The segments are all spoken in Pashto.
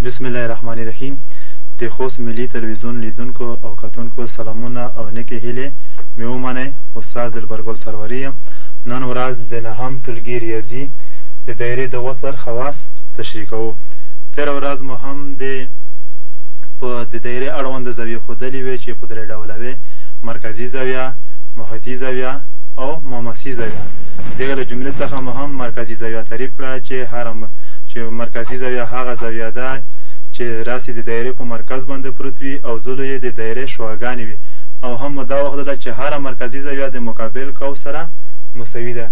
بسم الله الرحمن الرحیم. د خوست ملي تلویزیون لیدونکو او کتونکو سلامونه او نیکې هیلې مې ومنئ. استاد دلبرګل سروری یم. نن ورځ د نهم ټولګي ریاضي د دایرې د وتر خواص تشریح کوو. تېره ورځ مو هم د دایرې اړوند زاویې ښودلې وې چې په درې ډوله وې: مرکزي زاویه، محیطي زاویه او ممسي زاویه. دغه له جملې څخه مو هم مرکزي زاویه تعریف کړه چې مرکزي زاویه هغه زاویه ده چې راسي د دایرې په مرکز باندې پروت وي او زولو یې د دایرې شعاګانې وي، او هم مو دا وښودله چې هره مرکزي زاویه د مقابل قوس سره مساوي ده.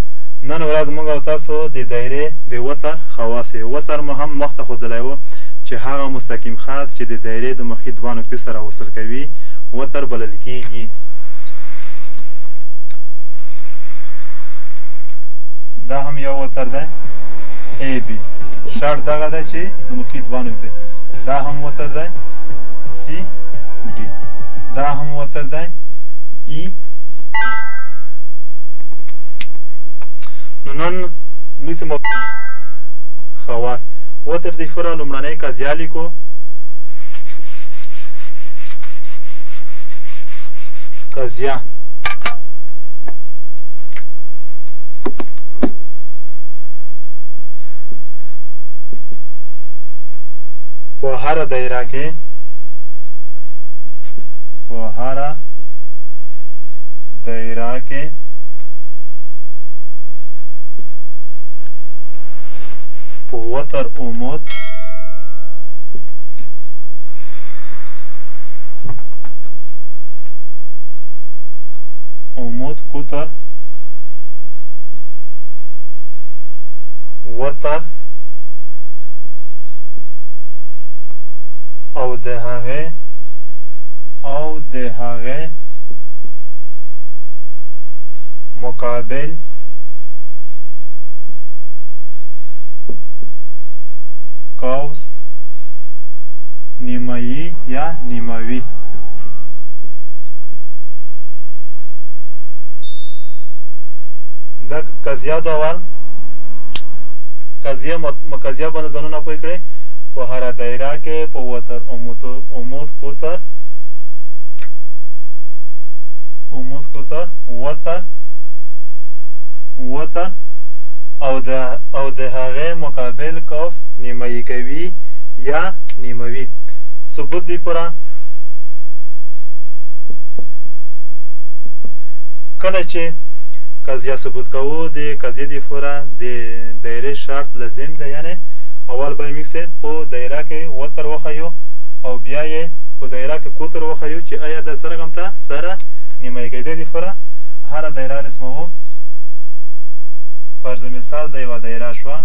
نن ورځ موږ او تاسو د دایرې د وتر خواص وتر مو هم مخته ښودلی و چې هغه مستقیم خط چې د دایرې د مخې دوه نقطې سره وصل کوي وتر بلل کیږي. دا هم یو وتر دی ای بي. شرط دغه ده چې د مخې دوه نقطې. دا هم وتر دی سی ډي. دا هم وتر دی ای. نو نن موږ خواص وتر د فورا لومړنۍ قضیه لیکو. قضیه په هره دایره کې په وتر عمود قطر وتر او د هغې مقابل قوس نیمایي یا نیماوي. دا قضیه د اول قضیه قضیه باندې ځانونه پوه کړئ. په هره دایره کې په وتر عمود قطر وتر او د هغې مقابل قوس نیمایي کوي یا نیموي. ثبوت دی پوره. کله چې قضیه ثبوت کوو د قضیې د پوره د دایرې شرط لازم ده، یعنی اول به موږ په دایره کې وتر وښیو او بیا یې په دایره کې قطر وښیو چې آیا د سره ته سره نیمایي کیدو دپاره هره دایره رسموو. فرض مثال د یوه دایره شوه.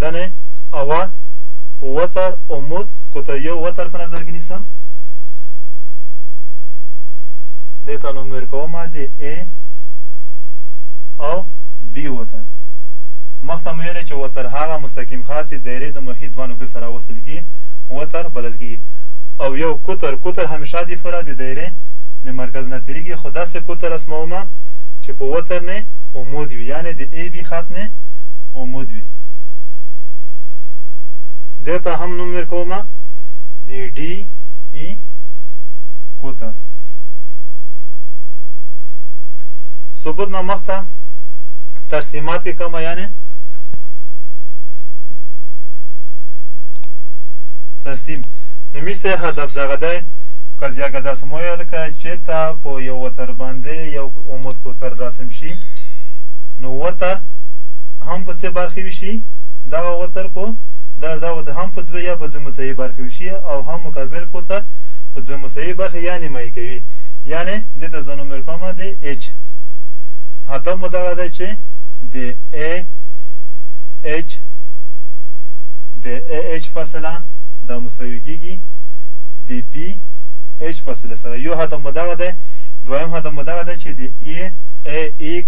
دنې اول په وتر عمود قطر یو وتر په نظر کې نیسم. دې ته نوم ورکومه د ا او بي وتر. مخته مو ویلې چې وتر هغه مستقیم خط چې دایرې د مخې دوه نقطې سره وصل کیږي وتر بلل کیږي. او یو قطر همیشه د فورا د دایرې له مرکز نه تیریږي، خو داسې قطر رسمومه چې په وتر نه عمود وي، یعنی د ای بي خط نه عمود وي. دې ته هم نوم ورکومه د ډي ای قطر. ثبوت نه مخته ترسیمات کې کومه، یعنی ترسیم. نو میسه هدف دغه دی قضیه که داسې مو ویل که چېرته په یو وتر باندې یو عمود قطر رسم شي نو وتر هم په څه برخې وشي، دغه وتر په دا وتر هم په دوه یا په دوه مساوي برخې وشي او هم مقابل قطر په دوه مساوي برخې یا نیمایي کوي، یعنی دې ته زه نوم ورکومه د اچ. هدف مو دغه دی چې د اچ فاصله دا مساوي کیږي د بي اچ فاصله سره. یو هدف مو دغه دی. دویم هدف مو دغه دی چې د ای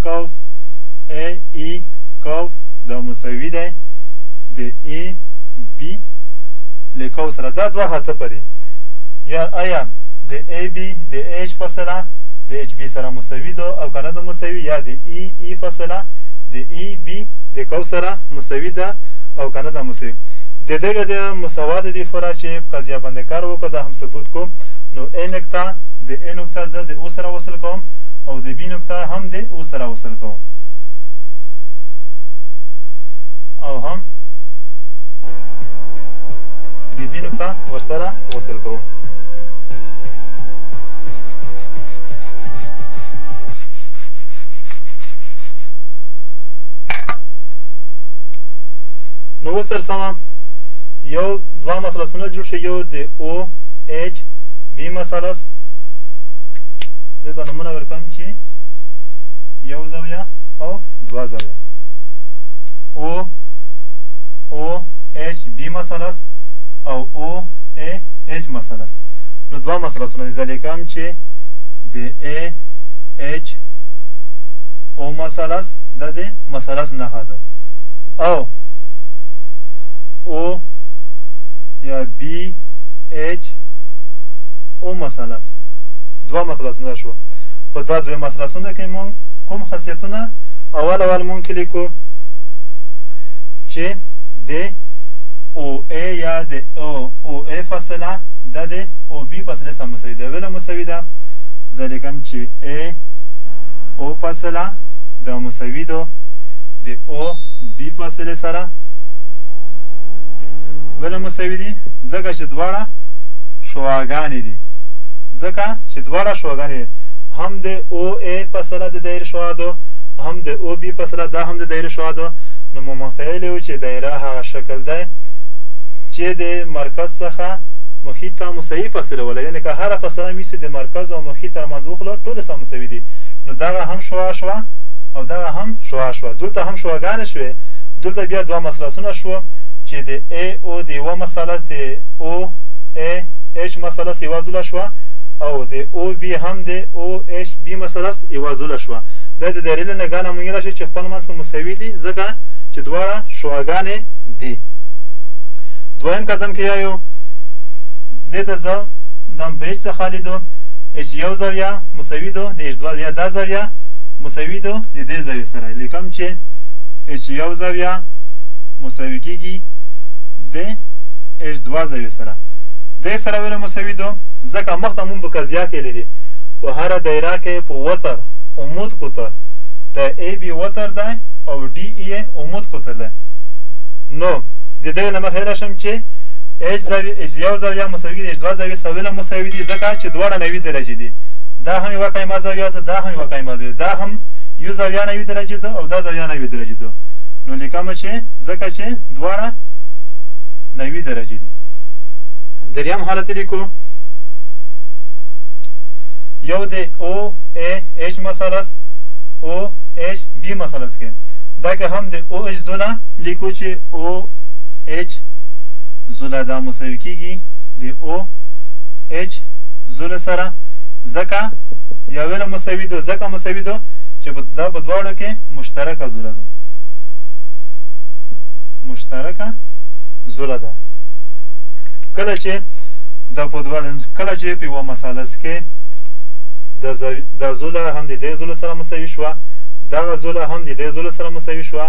قوس دا مساوي دی د ای بي له قوس سره. دا دوه هدفه دي. یا آیا د ای بي د اچ فاصله د اچ بي سره مساوي ده او کنه ده مساوي، یا د ای فاصله د ای بي د قوس سره مساوي ده او کنه دا مساوي د دغه د مساوات د فرع چې قضیه باندې کار وکړه دا هم ثبوت کوم نو ا نقطه د ا نقطه زه د او سره وصل کوم او د بی نقطه هم د او سره وصل کوم او هم د بی نقطه ورسره وصل کوم نو اوس سره یو دوه مثلثونه جوړ شي یو د او اچ بی مثلث دته نمونه ورکوم چې یو زاویه او دوه زاویه او اچ بی مثلث او او ا اچ مثلث نو دوه مثلثونه دي زه لیکم چې د ا اچ او مثلث دا د مثلث نښه ده او یا بی اچ او مثلث دوه مثلثونه شو په دا دوه مثلثونه کې مونږ کوم خاصیتونه اول مونږ لیکو چې د او ا یا د او ا فاصله دا د او بی فاصله سره مساوي ده ویله مساوي ده زه لیکم چې ا او فاصله دا مساوي ده د او بی فاصله سره ویله مساوي دي ځکه چې دواړه شعاعګانې دي هم د او ا فاصله د دایره شعاع ده هم د او بی فاصله دا هم د دایره شعاع ده نو مو محتویلی و چې دایره هغه شکل دی چې د مرکز څخه محیط ته مساوي فاصله ولري یعنې که هره فاصله میسي د مرکز او محیط ترمنځ وخلو ټولې سره مساوي دي نو دغه هم شعاع شوه او دغه هم شعاع شوه دلته هم شعاعګانې شوې دلته بیا دوه مثلثونه شوه چې د ا او د یوه مثلث د او ا اچ مثلث یوه زوله شوه او د او بی هم د او اچ بی مثلث یوه زوله شوه دا د دایرې له نګاه نه موندلی شي چې خپل منځ کې مساوي دي ځکه چې دواړه شعاعګانې دي دویم قدم کې یو دې ته زه دم په اچ څخه لیدو اچ یو زاویه مساوي ده د اچ دوه یا دا زاویه مساوي ده د دې زاویې سره لیکم چې اچ یو زاویه مساوي کېږي د اچ دوه زاویې سره دې سره ویله مساوي ده ځکه مخته مونږ په قضیه کې لیدي په هره دایره کې په وتر عمود قطر د ای بی وتر دی او ډي ای عمود قطر دی نو د دې له مخې راشم چې اچ یو زاویه مساوي دي دوه زاویې سره مساوي دي ځکه چې دواړه 90 درجې دي دا هم یوه قایمه زاویه ده دا هم یوه قایمه ده دا هم یو زاویه 90 درجې ده او دا زاویه 90 درجې ده نو لیکم چې ځکه چې دواړه 90 درجې دي دریم حالت لیکو یو د او ا اچ مثلث او اچ بی مثلث کې دا که هم د او اچ زوله لیکو چې او اچ زوله دا مساوي کېږي د او اچ زوله سره ځکه یا ویله مساوي ده ځکه مساوي ده چې دا په دواړو کې مشترکه زوله ده مشترکه زوله ده کله چې دا په دواړو کله چې په یوه مثلث کې دا زوله هم د دې زوله سره مساوي شوه دغه زوله هم د دې زوله سره مساوي شوه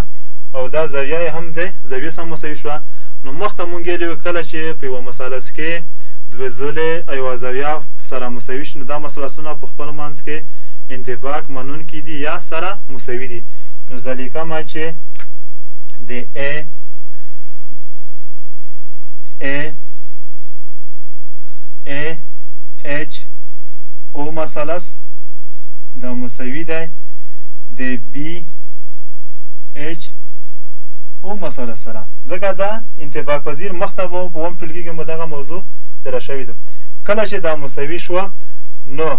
او دا زاویه هم د زاویې سره مساوي شوه نو مخته مونږ ویلي کله چې په یوه مثلث کې دوه زولې او یوه زاویه سره مساوي شي نو دا مثلثونه په خپل منځ کې انطباق منونکي دي یا سره مساوي دي نو زه لیکمه چې د ا اچ او مثلث دا مساوي دی د بی اچ او مثلث سره ځکه دا انطباق پذیر مخته به په اووم ټولګي کې مو دغه موضوع تېره شوې ده کله چې دا مساوي شوه نو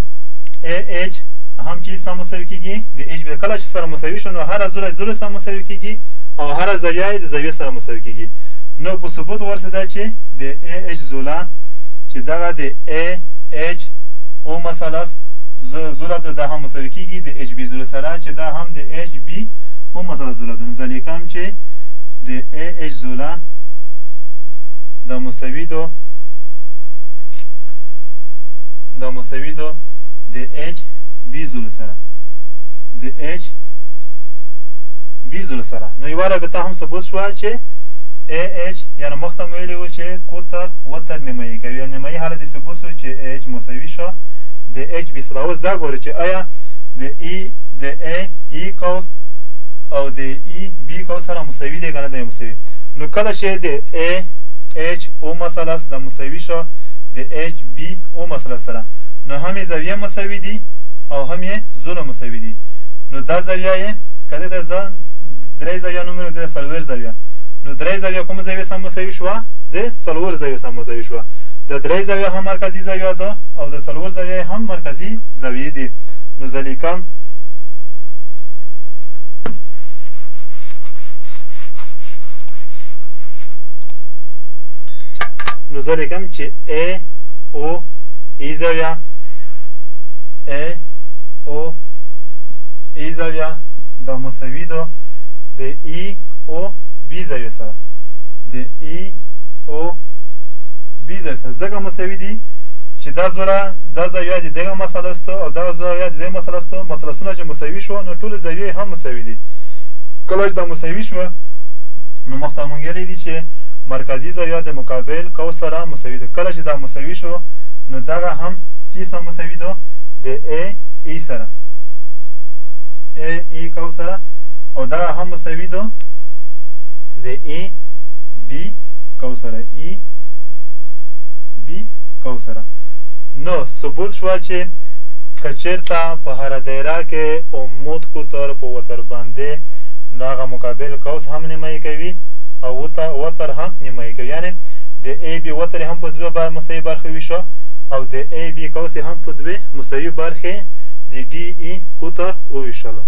ا اچ هم چې سره مساوي کېږي د اچ بی کله چې سره مساوي شو نو هره زوله سره مساوي کېږي او هره زاویه یې د زاویې سره مساوي کېږي نو په ثبوت ورسېده چې د ا اچ زوله چې دغه د ا اچ او مثلث زوله ده دا هم مساوي کېږي د اچ بي زوله سره چې دا هم د اچ بي او مثلث زوله ده نو زه لیکم چې د ا اچ زوله دا مساوي ده د اچ بي زوله سره د اچ بي زوله سره نو یوه رابطه هم ثبوت شوه چې AH یعنی مخته مو ویلي وو چې قطر وتر نیمایي کوي یا نیمایي حالت یې ثبوت شو چې AH مساوي شو د H بي سره. اوس دا ګورو چې آیا د A E قوس او د E B قوس سره مساوي دی که نه دی مساوي. نو کله چې د AH O مثلث د مساوي شو د HB O مثلث سره نو هم یې زاویه مساوي دي او هم یې زونه مساوي دي. نو دا زاویه یې که د درې زاویه نوم د څلور زاویه نو درې زاویه کومه زاویه سره مساوي شوه د څلور زاویه سره مساوي شوه. د درې زاویه هم مرکزي زاویه ده او د څلور زاویه هم مرکزي زاویه دي. نو زه لیکم چې A O E زاویه A O E زاویه دا مساوي ده د E O B زاویه سره د E O B زاویه سره ځکه مساوي دي چې دا زاویه د دغه مثلث ته او دغه زاویه د دغه مثلث ته مثلثونه چې مساوي شوه نو ټولې زاویې هم مساوي دي. کله چې دا مساوي شوه نو مخته مونږ ویلي دي چې مرکزي زاویه د مقابل قوس سره مساوي ده. کله چې دا مساوي شو نو دغه هم چې سره مساوي ده د A E سره A E قوس سره او دغه هم مساوي ده د A B قوس سره E B قوس سره. نو ثبوت شوه چې که چېرته په هره دایره کې عمود قطر په وتر باندې نو هغه مقابل قوس هم نیمایي کوي او وتر هم نیمایي کوي. یعنې د A B وتر هم په دوه مساوي برخې ویشو او د A B قوس هم په دوه مساوي برخې د D E قطر وویشلو.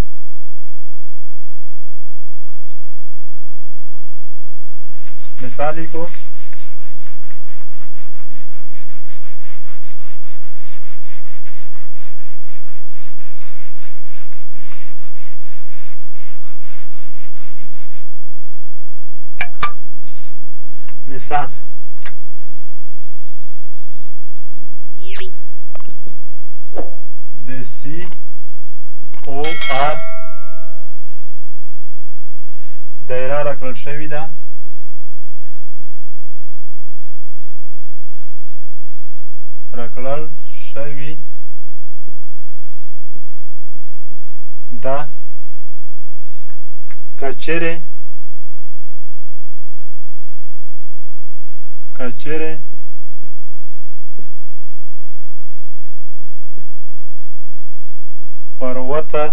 مثال لیکو مثال د C O R دایره راکړل شوې ده کچره پر وتر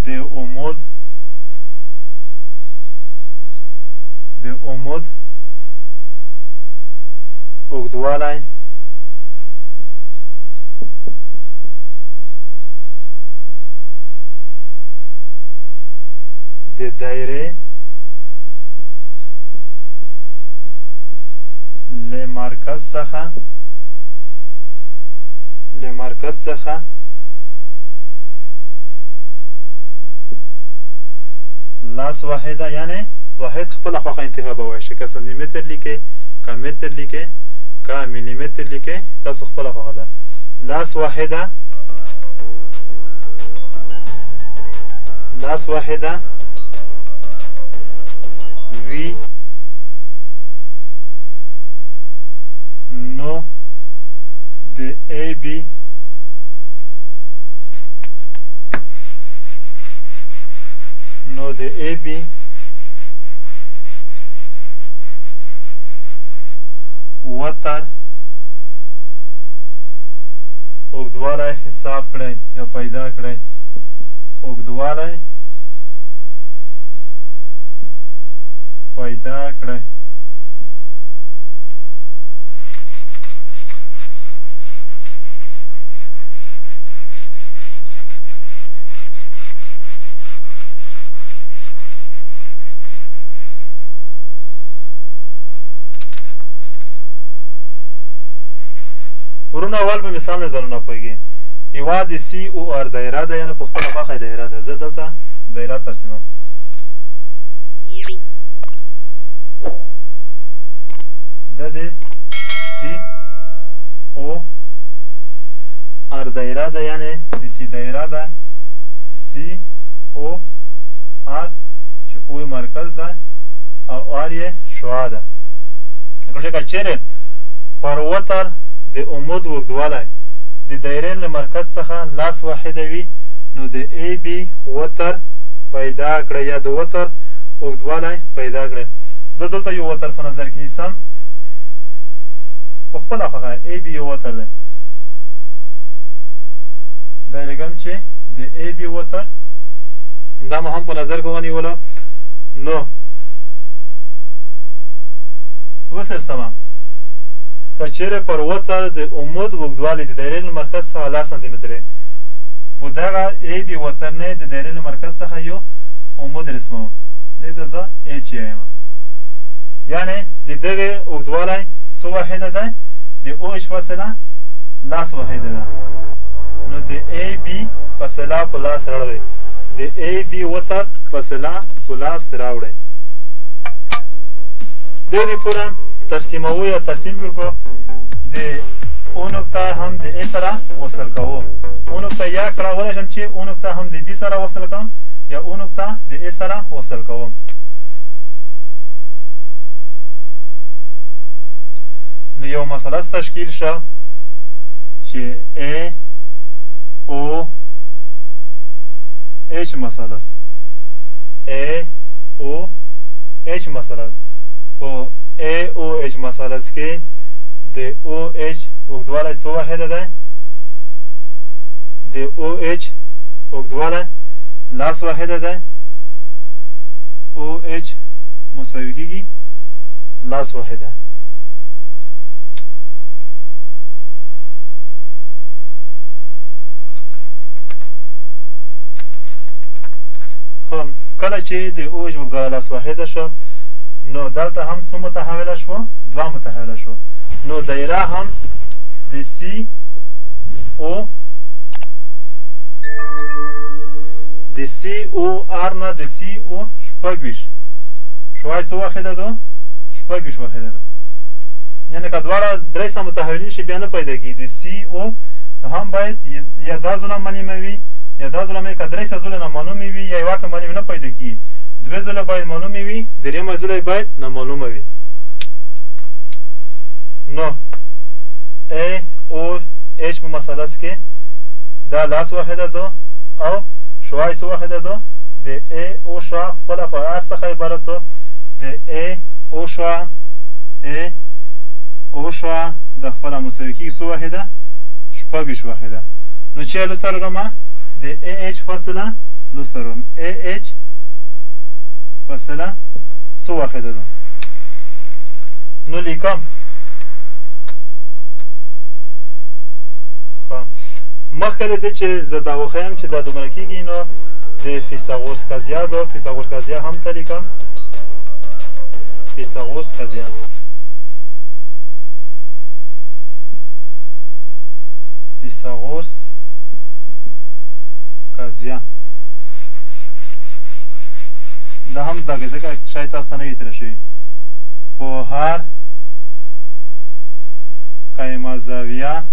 د عمود اوږدوالی د دایرې له مرکز څخه لاس واحده یعنی واحد خپله خوښه انتخابوئ چې که سانتیمتر لیکئ که متر لیکئ که میلیمتر لیکئ تاسو خپله خوښه ده. لاس واحده وی نو د A B وتر اوږدوالی حساب کړئ یا پیدا کړئ. اوږدوالی پیدا کړئ. ورونه اول په مثال نه ځانونه پوهېږي. یوه د C O R دایره ده یعنې په خپله خوښه دایره ده. زه دلته دایره ترسیموم. دا د C O R دایره ده یعنې د C دایره ده. C O R او مرکز ده او آر یې شعاع ده. که چیرې پر وتر د عمود اوږدوالی د دایرې له مرکز څخه لاس واحده وي نو د ای بي وتر پیدا کړه یا د وتر اوږدوالی پیدا کړه. زه دلته یو وتر په نظر کې نیسم په خپله خوښه ای بي یو وتر دی. دا لیکم چې د ای بي وتر دا مو هم په نظر کې ونیولو. نو اوس ارسمه که چیرې پر وتر د عمود اوږدوالی د دایرې له مرکز څخه 10 سانتي متره په دغه ای بي وتر نه د دایرې له مرکز څخه یو عمود رسموم. دې ته زه ایچ وایم. یعنې د دغې اوږدوالی څو واحده دی؟ د او ایچ فاصله 10 واحده ده. نو د ای بي فاصله په لاس راوړئ. د ای بي وتر فاصله په لاس راوړئ. دغې پوره ترسیموو یا ترسیم وکړو. د او نقطه هم د ای سره وصل کوو. او نقطه یا کړولی شم چې او نقطه هم د بي سره وصل کوم یا او نقطه د ای سره وصل کوم. نو یو مثلث تشکیل شه چې ای او ایچ مثلث ای او ایچ مثلث. په ای او ایچ مثلث کې د او ایچ اوږدوالی څو واحده دی؟ د او ایچ اوږدوالی 10 واحده دی. او ایچ مساوي کېږي 10 واحده. کله چې د او ایچ اوږدوالی 10 واحده شو نو دلته هم څو متحوله شوه؟ 2 متحوله شوه. نو دایره هم د سی او د سی او آر نه د سی او 26 شعاع څو واحده ده؟ 26 واحده ده. یعنې که دواړه درې سه متحولین شي بیا نه پیدا کېږي. د سی او هم باید یا دا ځله معلومه وي یا دا ځله که درې سه ځله نامعلومې وي یا یوه که معلومه نه پیدا کېږي. 2 ځله باید معلومې وي، درېیمه ځله باید نامعلومه وي. نو ای او ایچ په مثلث کې دا 10 واحده ده او شعاع څو واحده ده؟ د ای او شعاع خپله په ار څخه عبارت ده. د ای او شعاع ای او شعاع د خپله مساوي کېږي څو واحده؟ 26 واحده. نو چې لوسته لرم د ای ایچ فاصله لوسته لرم. ای ایچ فاصله څو واحده ده؟ نو لیکم مخکې له دې چې زه دا وښیم چې دا دومره کېږي نو د فیثاغورس قضیه ده. فیثاغورس قضیه هم ته لیکم. فیثاغورس قضیه فیثاغورس قضیه دا هم زده کړئ ځکه شاید تاسو ته نه وي تېره شوي. په هر قایمه زاویه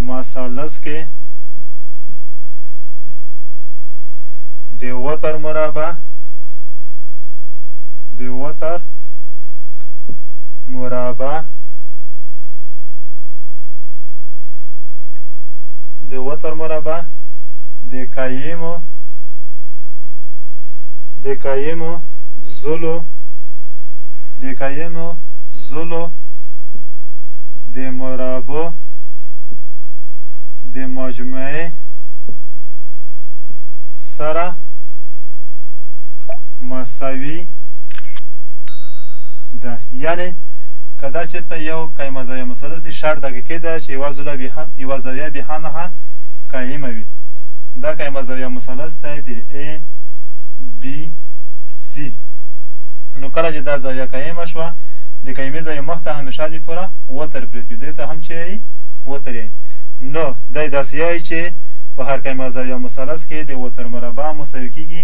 مثلث کې د وتر مربع د وتر مربع د وتر مربع د قایمو زلو د مربع د مجموعه سره مساوي ده. یعنی که دا چېرته یو قایمه زاویه مثلث شرط دغه کې ده چې یوه زاویه بهانه قایمه وي. دا قایمه زاویه مثلث دی د ای بی سی. نو کله چې دا زاویه قایمه شوه د قایمې زاویې مخ ته همیشه دپاره وتر پرېت وي. دې ته هم چې یایي وتر یایي. نو دی داسې یایي چې په هر قایمه زاویه مثلث کې د وتر مربع مساوي کېږي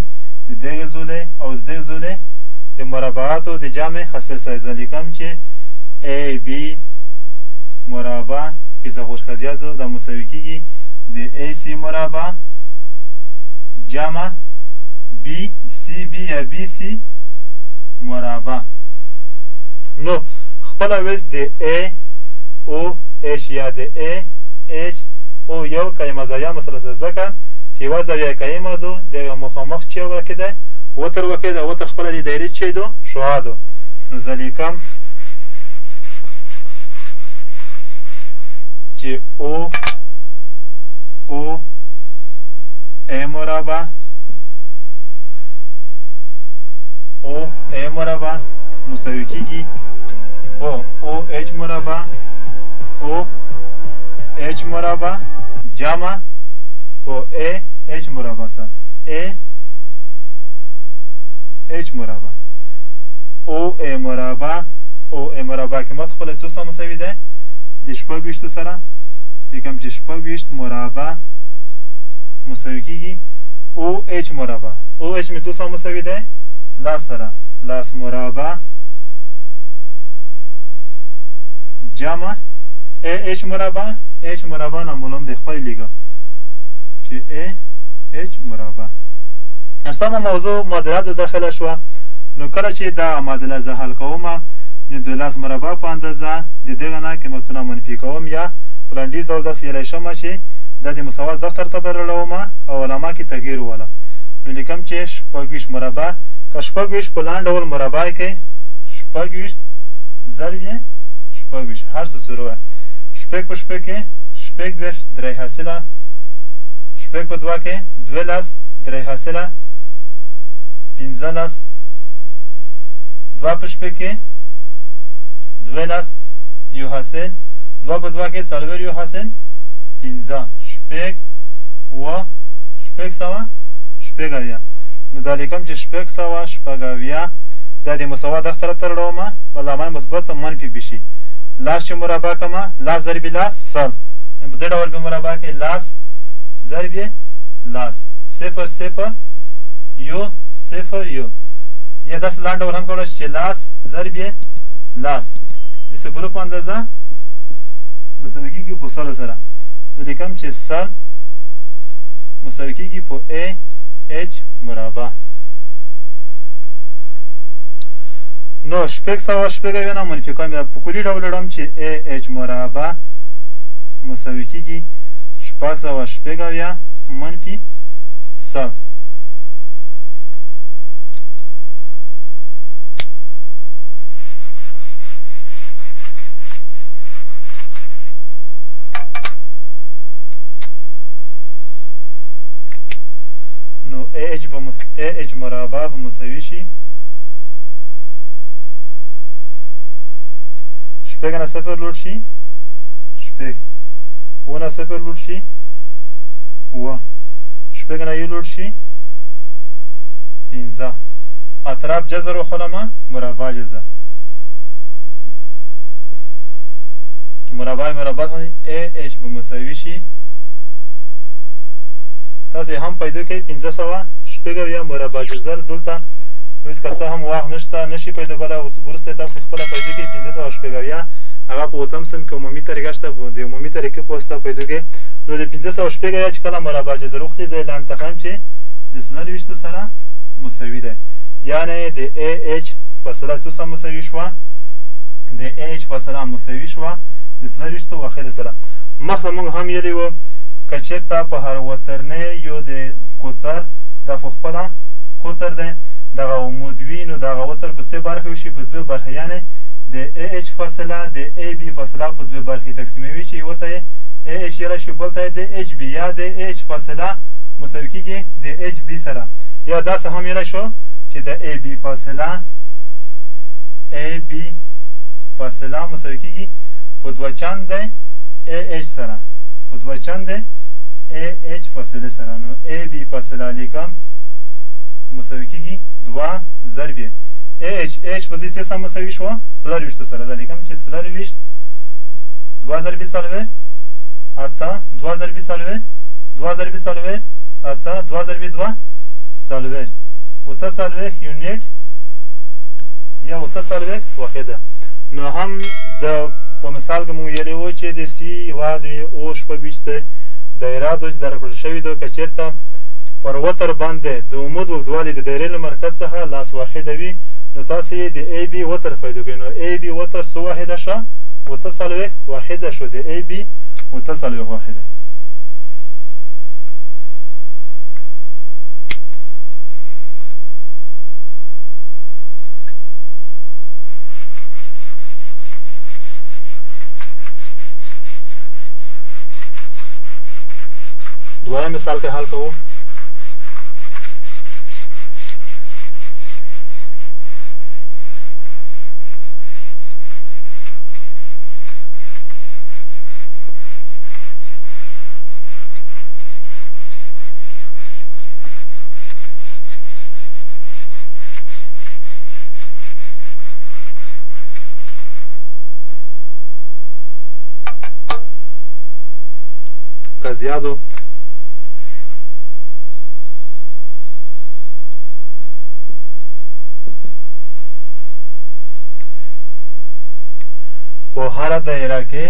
د دغې زولې او د دغې زولې د مربعاتو د جمع حاصل سره. زه لیکم چې ای بی مربع فیثاغورس قضیه ده دا مساوي کېږي د ای سی مربع جمع بی سی بی یا بی سی مربع. نو خپله ویس د ا او اچ یا د ا اچ او یو قایمه زاویه مثلث ځکه چې یوه زاویه قایمه ده دغه مخامخ چې وکې ده وتر وکې ده وتر خپله د دایرې چې ده شعاع ده. نو زه لیکم چې او ا مربع او ا مربع مساوي کیږي او اچ مربع او اچ مربع جمع په ا اچ مربع سره ا اچ مربع او ا مربع قیمت خپله څو سره مساوي ده د 26 سره لیکم چې 26 مربع مساوي کیږي او اچ مربع او اچ مې څو سره مساوي ده لاس سره لاس مربع جمع اچ مربع نامعلوم دی خپل لیکم چې اچ مربع. سمه موضوع معادلاتو داخله شوه. نو کله چې دا معادله زه حل کوم نو د لاس مربع په اندازه د دغه نه قیمتونه منفي کوم یا په لنډیز ډول داسې ویلی شم چې دا د مساوات دفتر ته براړوم او علامه کې تغییر ووله. نو لیکم چې 26 مربع که 26 په لنډ ډول مربع کې 26 ضرب یې 26 هر څه سره وایه شپږ په شپږ کې شپږ دېرش درې حاصله شپږ په دوه کې 12 درې حاصله 15 دوه په شپږ کې 12 یو حاصل دوه په دوه کې څلور یو حاصل 15 شپږ اووه شپږ سوه شپږ اویا. نو دا لیکم چې شپږ سوه شپږ اویا دا د مساوات دغه طرف ته راوړم علامه مثبت منفي بشي. لاس چې مربع کمه لاس ضرب لاس سل په دې ډول به مربع کې لاس ضرب لاس صفر صفر یو صفر یو یا داسې لاندې ډول هم کولی شي چې لاس ضرب لاس د صفرو په اندازه مساوي کېږي په سلو سره. نو لیکم چې سل مساوي کېږي په ا اچ مربع. نو شپږ سوه شپږ اویا نه منفي کوم یا په کلي ډول لرم چې ا اچ مربع مساوي کېږي شپږ سوه شپږ اویا منفي سل. نو ا اچ مربع به مساوي شي شپږ نه صفر لوټ شي شپږ اووه نه صفر لوټ شي اووه شپږ نه یو لوټ شي 15 اطراف جذر وخلمه مربع جذر مربع باندې ا اچ به مساوي شي تاسې هم پیدا کوئ 1500 شپږ اویا مربع جذر دلته اوس که څه هم وخت نشته نشي پیدا کولی وروسته تاسې خپله پیدا کوئ 1500 شپږ اویا هغه په اوتم سم کې عمومي طریقه شته د عمومي طریقې په واسطه پیدا کوئ. نو د 1500 شپږ اویا چې کله مربع جذر وخوري زه یې لاندې تخیم چې د 24 سره مساوي دی یعنې د ا اچ فاصله څو سره مساوي شوه د ا اچ فاصله مساوي شوه د 24 واحد سره. مخکې موږ هم ویلي وو که چېرته په هر وترنۍ یو د کوتر دا په خپله کوتر دی دغه عمودوي نو دغه وتر په څه برخې وشي په دوه برخې یعنې د ا اچ فاصله د ا بي فاصله په دوه برخې تقسیموي چې یوه ته یې ا اچ یاره شي بل ته یې د اچ بي یا د اچ فاصله مساوي کېږي د اچ بي سره یا داسې هم ویلی شو چې د ا بي فاصله مساوي کېږي په دوه چند د ا اچ سره په دوه چند د ا اچ فاصله سره. نو ا بي فاصله لیکم مساوي کېږي دوه ضرب اچ په څه سره مساوي شوه 24 سره دا لیکم چې 24 دوه ضرب څلوېښت اته دوه ضرب څلوېښت دوه ضرب څلوېښت اته دوه ضرب دوه څلوېښت اوته څلوېښت یونیټ یا اوته څلوېښت واحده. نو هم د په مثال کې مونږ ویلي وو چې د سی یوه د او شپږویشت دایره ده چې درکړل شوي ده که چېرته پر وتر باندې د عمود اوږدوالی د دایرې له مرکز څخه لاس واحده وي نو تاسې یې د ای بي وتر پیدا کوئ نو ای بي وتر څو واحده شه 8 واحده شو د ای بي 8 واحده دویم مثال کې حل کوو که زیادو په هره دایره کې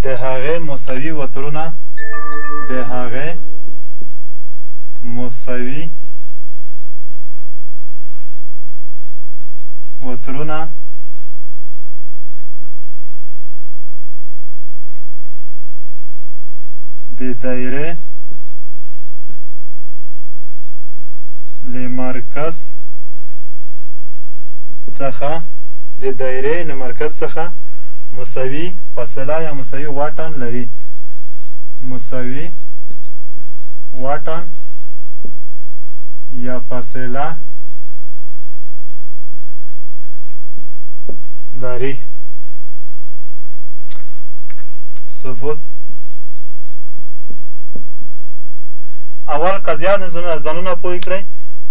د هغې مساوي وترونه د دایرې له مرکز څخه مساوي فاصله یا مساوي واټن لري یا فاصله لري ثبوت اول قضیه ځانونه پوه کړئ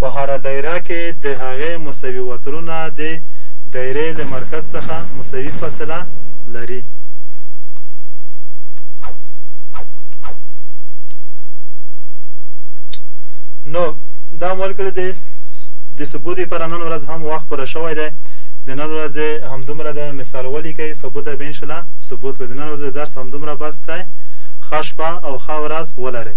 په هره دایره کې د هغې مساوي وترونه د دایرې له مرکز څخه مساوي فاصله لري نو دا مول کړی د ثبوت لپاره نن ورځ هم وخت پوره شوی دی د نن ورځې همدومره د مثال ولیکئ ثبوت به انشاءالله ثبوت کړئ د نن ورځې درس همدومره بس دی ښه شپه او ښه ورځ ولرئ